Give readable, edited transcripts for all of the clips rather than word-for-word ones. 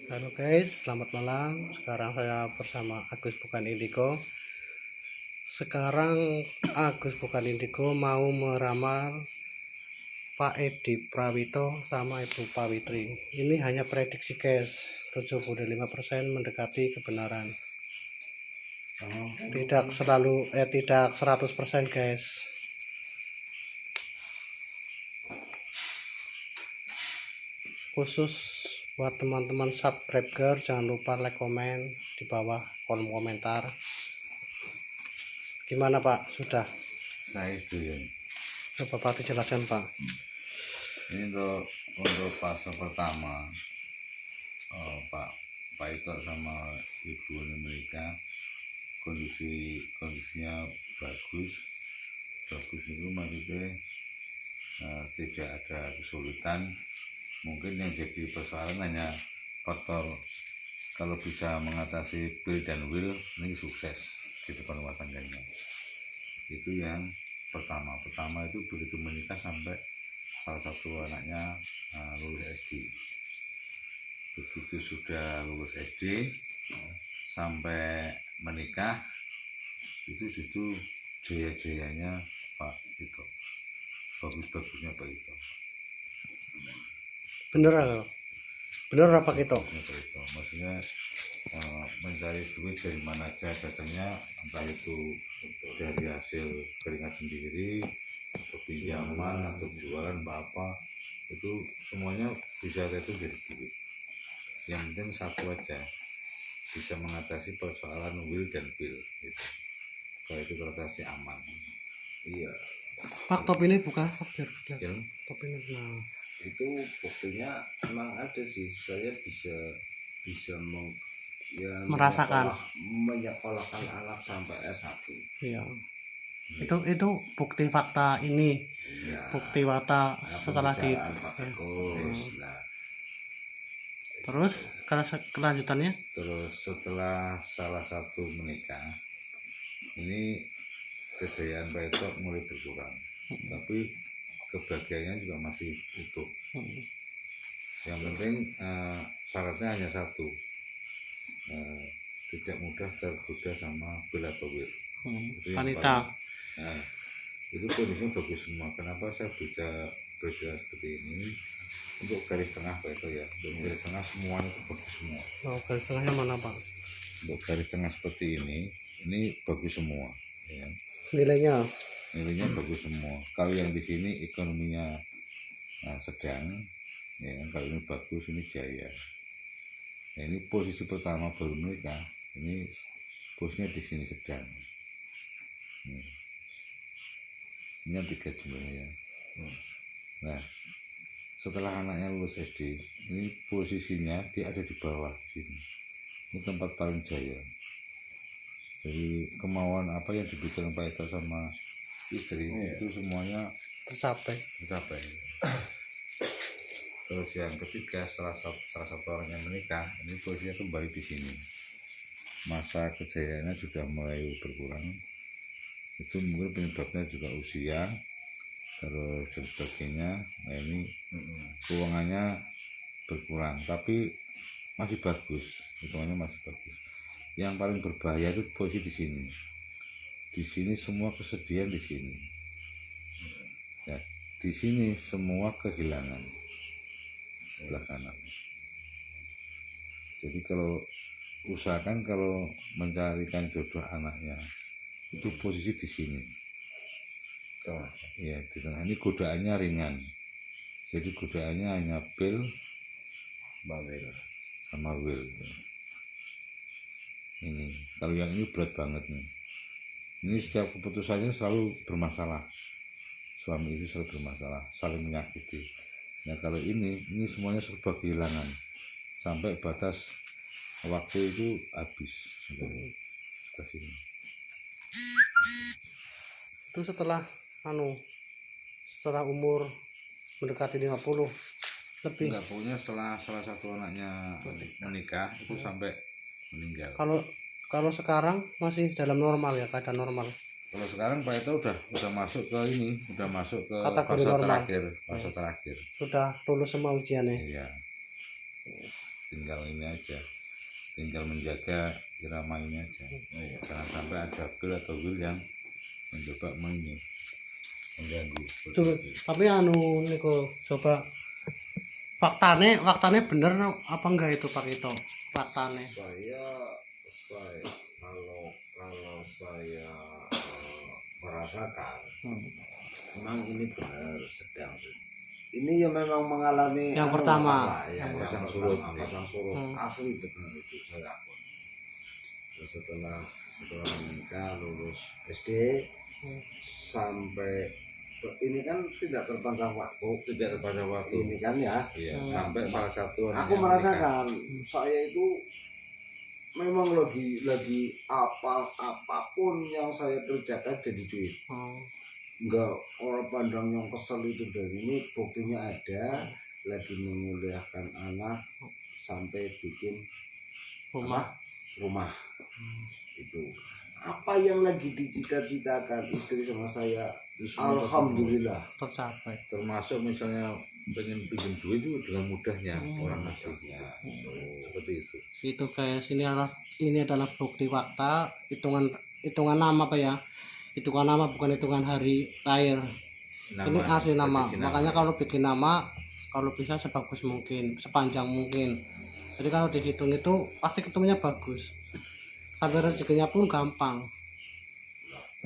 Halo guys, selamat malam. Sekarang saya bersama Agus Bukan Indigo. Sekarang Agus Bukan Indigo mau meramal Pak Edi Prawito sama Ibu Pawitri. Ini hanya prediksi guys, 75% mendekati kebenaran. Tidak 100% guys. Khusus buat teman-teman subscriber, jangan lupa like, komen di bawah kolom komentar. Gimana Pak? Sudah? Saya setuju. Coba Pak dijelaskan Pak. Ini untuk fase pertama, Pak Ito sama Ibu ini menikah, kondisinya bagus itu maksudnya tidak ada kesulitan. Mungkin yang jadi persoalan hanya faktor kalau bisa mengatasi Bill dan Will, ini sukses di depan rumah tangganya. Itu yang pertama itu begitu menikah sampai salah satu anaknya lulus SD. Begitu sudah lulus SD sampai menikah, itu justru jaya-jayanya Pak Ito, bagus-bagusnya Pak Ito. Bener apa gitu? Maksudnya mencari duit dari mana aja katanya, entah itu dari hasil keringat sendiri atau pinjaman atau jualan apa, itu semuanya bisa itu jadi duit. Yang penting satu aja, bisa mengatasi persoalan Will dan Bill gitu. Kalau itu teratasi aman. Iya. Pak, top ini buka biar Ya. top ini. Nah, itu buktinya emang ada sih. Saya bisa merasakan menyekolahkan anak sampai S1. iya. Itu bukti fakta ini Ya, bukti fakta setelah di bagus. Nah, terus kelanjutannya Terus setelah salah satu menikah, ini kejayaan Pak Ito mulai berkurang, tapi kebahagiaannya juga masih utuh. Yang penting syaratnya hanya satu, tidak mudah tergoda sama Bill atau Will. wanita. Nah, itu kondisinya bagus semua. Kenapa saya bisa seperti ini? Untuk garis tengah Pak Ito ya, untuk garis tengah semuanya itu bagus semua. Oh, garis tengahnya mana Pak? Untuk garis tengah seperti ini bagus semua ya. Nilainya bagus semua. Kalau yang di sini ekonominya sedang ya, kalau ini bagus, ini jaya. Nah, ini posisi pertama baru menikah, ini posisinya di sini sedang. Ini yang 3 jumlahnya. Nah, setelah anaknya lulus SD, ini posisinya dia ada di bawah sini. Ini tempat paling jaya. Jadi kemauan apa yang dibutuhkan Pak Ito sama istri itu semuanya Tercapai. Terus yang ketiga, salah satu orang yang menikah, ini posisinya kembali di sini. Masa kejayaannya sudah mulai berkurang. Itu mungkin penyebabnya juga usia, terus dan sebagainya. Nah, ini keuangannya berkurang, tapi masih bagus, hitungannya masih bagus. Yang paling berbahaya itu posisi di sini. Di sini semua kesedihan di sini. Ya, di sini semua kehilangan sebelah kanan. Jadi kalau usahakan kalau mencarikan jodoh anaknya itu posisi di sini. Ya, di tengah ini godaannya ringan. Jadi godaannya hanya Bill sama Will. Ini kalau yang ini berat banget nih. Ini setiap keputusannya selalu bermasalah. Suami itu selalu bermasalah, saling menyakiti. Nah kalau ini semuanya serba kehilangan. Sampai batas waktu itu habis. Itu setelah umur mendekati 50 lebih. Enggak, pokoknya setelah salah satu anaknya menikah itu sampai meninggal. Kalau sekarang masih dalam normal ya, keadaan normal. Kalau sekarang Pak Ito udah masuk ke ini, udah masuk ke Kategori fase normal. terakhir. Sudah lulus semua ujiannya. Iya. tinggal ini aja, tinggal menjaga irama ini aja. Jangan sampai ada Bill atau Will yang mencoba mengganggu. Tuh, tapi anu niku coba faktane bener apa enggak itu Pak itu faktane? Saya kalau saya merasakan memang ini benar sedang ini ya memang mengalami Yang pertama. yang Pasang pasang surut Hmm. asli benar itu saya akui. Terus setelah menikah lulus SD sampai ini kan tidak terpanjang waktu ini kan ya. Iya, sampai salah satu orang Aku yang merasakan saya itu memang lagi apapun yang saya kerjakan jadi duit. Oh. Enggak, orang pandang yang kesel itu dari ini buktinya ada lagi menguliahkan anak sampai bikin rumah itu apa yang lagi dicita-citakan istri sama saya. Alhamdulillah Tercapai. termasuk misalnya pengen bikin duit itu dengan mudahnya orang ngasihnya seperti itu. Itu guys, ini adalah bukti fakta, hitungan nama Pak ya. Hitungan nama bukan hitungan hari lahir. Ini asli nama. Makanya kalau bikin nama kalau bisa sebagus mungkin, sepanjang mungkin. Jadi kalau dihitung itu pasti ketemunya bagus. Sampai rezekinya pun gampang.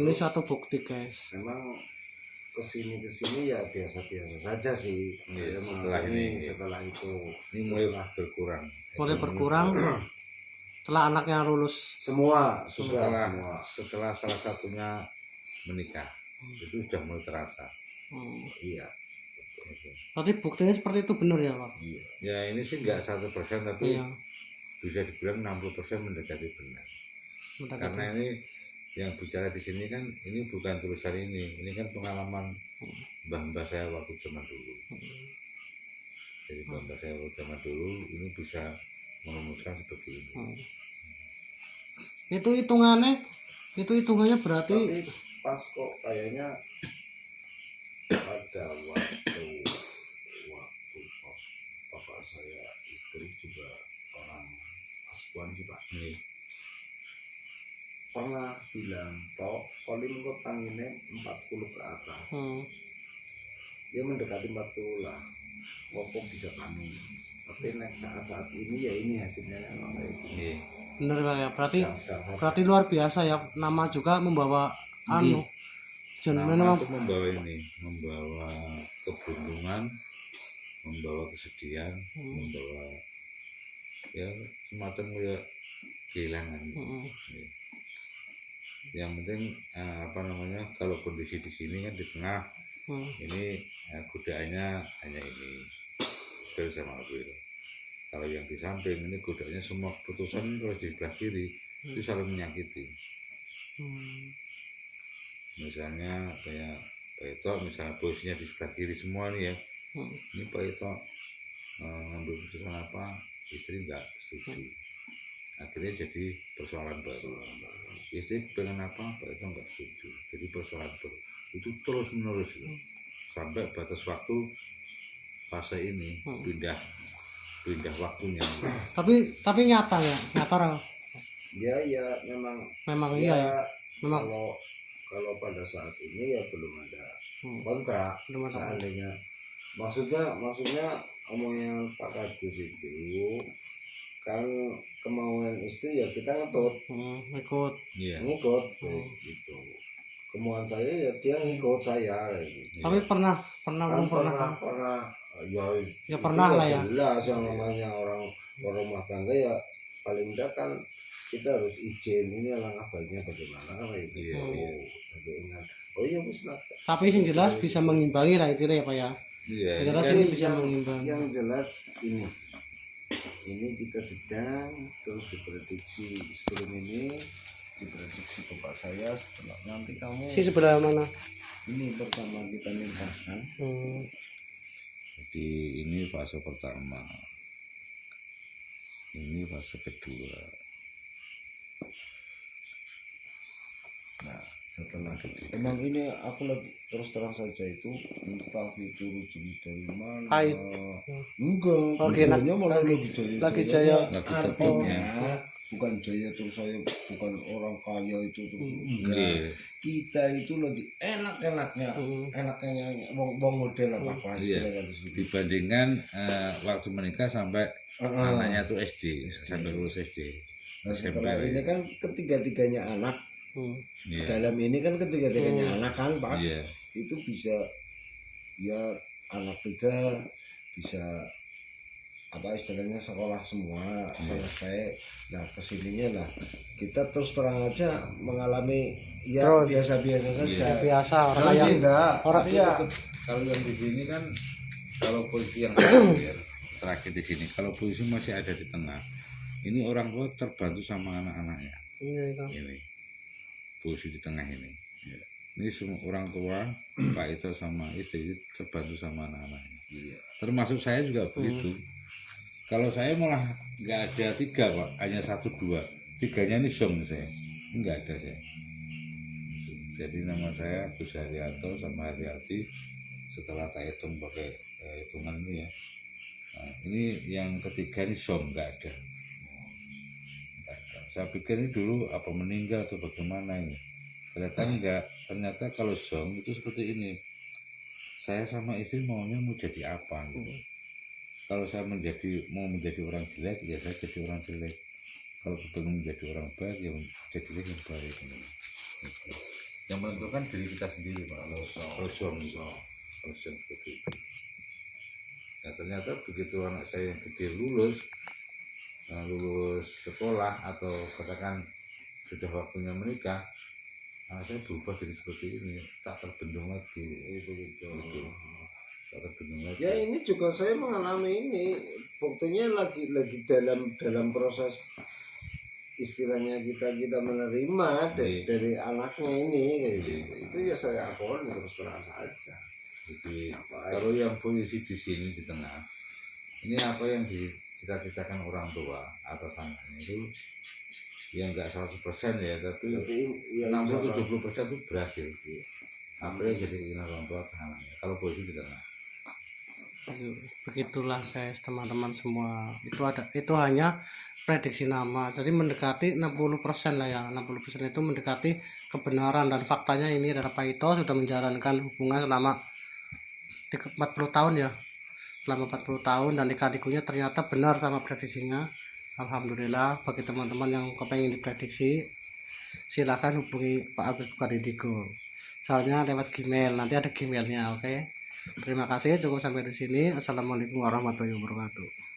Ini suatu bukti guys. memang kesini ya biasa-biasa saja sih. Iya, Setelah itu ini mulai berkurang. Mulai berkurang setelah anaknya lulus. semua sudah Setelah salah satunya menikah itu sudah mulai terasa. iya. Tapi buktinya seperti itu benar ya Pak? Iya. Ya ini sih nggak 100% tapi Iya. bisa dibilang 60% mendekati benar. Karena ini yang bicara di sini kan ini bukan tulisan ini kan pengalaman mbah-mbah saya waktu zaman dulu. Jadi mbah-mbah saya waktu zaman dulu ini bisa merumuskan seperti ini. Itu hitungannya berarti Tapi pas kok kayaknya pada waktu bapak saya istri juga orang Aswan juga Ini pernah bilang toh kolim kok tanginnya 40 ke atas. Dia mendekati 40 lah kok bisa tangi. Tapi saat ini ya ini hasilnya memang kayak gitu. Iya. benar Pak ya. Sedang- Berarti luar biasa ya, nama juga membawa anu. Nama Memang itu membawa keberuntungan, membawa kesedihan, membawa ya semacam kayak kehilangan. Ya. Yang penting kalau kondisi di sini kan di tengah ini godaannya hanya ini Bill sama Will. Kalau yang di samping ini godaannya semua keputusan kalau di sebelah kiri itu saling menyakiti. Misalnya kayak Pak Ito, misalnya posisinya di sebelah kiri semua nih ya. Ini Pak Ito ngambil keputusan apa, istri nggak setuju. Akhirnya jadi persoalan baru. Istri pengen apa, Pak Ito nggak setuju. Jadi persoalan baru. Itu terus menerus sampai batas waktu fase ini pindah waktunya. Tapi nyata orang. Ya memang Iya ya. Memang kalau pada saat ini ya belum ada kontrak. Belum ada. Seandainya maksudnya omongnya Pak Kadus itu kan kemauan istri ya kita ngetut ikut. Iya. ngikut gitu. Kemauan saya ya dia ngikut saya kayak gitu. Tapi pernah Kan belum pernah kan? ya Pernah lah ya. jelas yang namanya orang rumah tangga ya paling enggak kan kita harus izin ini alangkah baiknya bagaimana kan kayak gitu. Jadi ingat ya wis lah. Tapi yang jelas bisa mengimbangi lah itu ya Pak ya. Iya. Yang jelas ini bisa mengimbangi. Yang jelas ini kita sedang terus diprediksi sebelum ini diprediksi bapak saya setelah nanti kamu Si sebelah mana? ini pertama kita mintakan Jadi ini fase pertama, ini fase kedua. nah setelah emang ini aku lagi terus terang saja itu entah itu rezeki dari mana Pahit. enggak Oke, tujuannya malah lagi jaya. Lagi artinya jaya. bukan jaya terus saya bukan orang kaya itu terus enggak Nggih. kita itu lagi enak-enaknya enaknya wong model apa kelas Iya. Dibandingkan waktu menikah sampai anaknya tuh SD sampai lulus SD. Nah, SMP. setelah ini kan ketiga-tiganya anak Iya. dalam ini kan ketiga-tiganya anak kan Pak Iya. itu bisa ya anak 3 bisa apa istilahnya sekolah semua selesai. Nah kesininya lah kita terus terang aja mengalami ya Terus. biasa-biasa saja. Biasa orang Tapi yang enggak, orang- tapi ya Kalau yang di sini kan kalau posisi yang terakhir di sini, kalau posisi masih ada di tengah, ini orang tua terbantu sama anak-anaknya. iya itu. Ini posisi di tengah ini. Ini semua orang tua, Pak Ito sama istri terbantu sama anak-anaknya. Termasuk saya juga begitu. Kalau saya malah nggak ada 3 Pak, hanya 1 2. 3-nya ini song saya, nggak ada saya. Jadi nama saya Gus Haryanto sama Haryati. Setelah tak hitung pakai hitungan ini ya. Nah, ini yang ketiga ini song nggak ada. Nggak ada. Saya pikir ini dulu apa meninggal atau bagaimana ini. Ternyata enggak. Ternyata kalau song itu seperti ini. Saya sama istri maunya mau jadi apa gitu. Kalau saya mau menjadi orang jelek ya saya jadi orang jelek. Kalau pengen menjadi orang baik ya jadilah yang baik. Gitu. Yang menentukan diri kita sendiri Pak. Kalau song seperti itu. Nah, ternyata begitu anak saya yang gede lulus sekolah atau katakan sudah waktunya menikah, anak saya berubah jadi seperti ini, tak terbendung lagi. Begitu. Tak terbendung lagi. ya ini juga saya mengalami ini buktinya lagi dalam proses istilahnya kita menerima dari anaknya ini kayak gitu. Itu ya saya akui terus terang saja. Jadi kalau yang posisi di sini di tengah, ini apa yang dicita-citakan orang tua atas anaknya itu ya enggak 100% ya, tapi ya 60-70% itu berhasil. Apa yang jadi keinginan orang tua ke anaknya kalau posisi di tengah. Begitulah guys teman-teman semua, itu hanya prediksi nama, jadi mendekati 60% lah ya. 60% itu mendekati kebenaran, dan faktanya ini adalah Pak Ito sudah menjalankan hubungan selama 40 tahun ya, selama 40 tahun, dan liku-likunya ternyata benar sama prediksinya. Alhamdulillah. Bagi teman-teman yang kepengen diprediksi silahkan hubungi Pak Agus Bukaridigo, soalnya lewat Gmail, nanti ada Gmailnya. Oke, terima kasih, cukup sampai di sini. Assalamualaikum warahmatullahi wabarakatuh.